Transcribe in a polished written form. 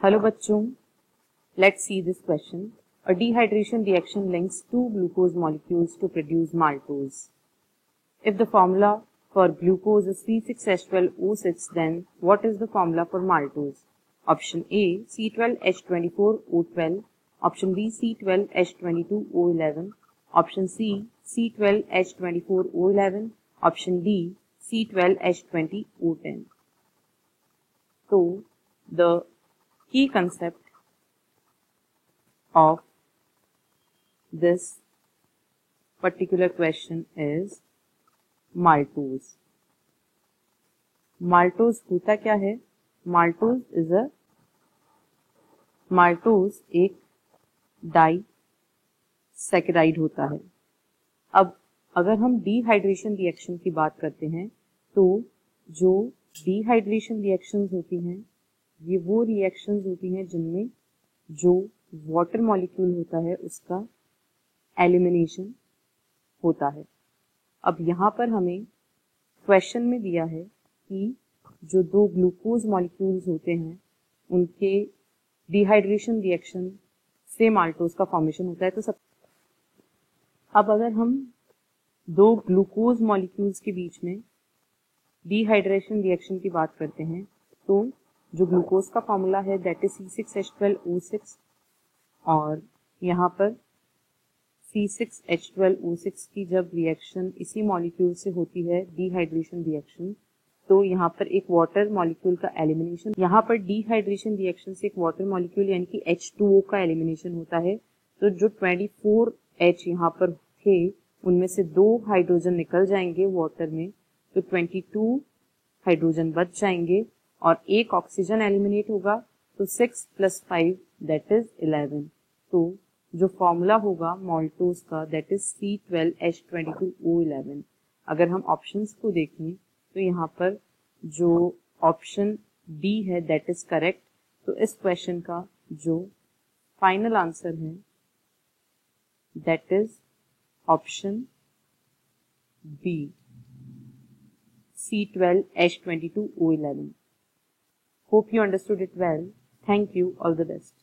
Hello बच्चों, let's see this question. A dehydration reaction links two glucose molecules to produce maltose. If the formula for glucose is C6H12O6, then what is the formula for maltose? Option A, C12H24O12, option B, C12H22O11, option C, C12H24O11, option D, C12H20O10. So, the key concept of this particular question is maltose. maltose होता क्या है? maltose एक disaccharide होता है. अब अगर हम dehydration reaction की बात करते हैं तो जो डिहाइड्रेशन रिएक्शंस होती हैं ये वो रिएक्शंस होती हैं जिनमें जो वाटर मॉलिक्यूल होता है उसका एलिमिनेशन होता है. अब यहाँ पर हमें क्वेश्चन में दिया है कि जो दो ग्लूकोज मॉलिक्यूल्स होते हैं उनके डिहाइड्रेशन रिएक्शन से माल्टोज का फॉर्मेशन होता है. तो अब अगर हम दो ग्लूकोज मॉलिक्यूल्स के बीच में डिहाइड्रेशन रिएक्शन की बात करते हैं तो जो ग्लूकोज का फॉर्मूला है दैट इज C6H12O6 और यहाँ पर C6H12O6 की जब रिएक्शन इसी मॉलिक्यूल से होती है डिहाइड्रेशन रिएक्शन तो यहाँ पर एक वाटर मॉलिक्यूल का एलिमिनेशन, यहाँ पर डिहाइड्रेशन रिएक्शन से एक वाटर मॉलिक्यूल यानी कि H2O का एलिमिनेशन होता है. तो जो 24H यहाँ पर थे उनमें से 2 हाइड्रोजन निकल जाएंगे वाटर में तो 22 हाइड्रोजन बच जाएंगे और एक ऑक्सीजन एलिमिनेट होगा तो 6 + 5 दैट इज 11. तो जो फॉर्मूला होगा माल्टोज का दैट इज C12H22O11. अगर हम ऑप्शंस को देखें तो यहाँ पर जो ऑप्शन डी है दैट इज करेक्ट. तो इस क्वेश्चन का जो फाइनल आंसर है that is option B C12H22O11. Hope you understood it well. Thank you. All the best.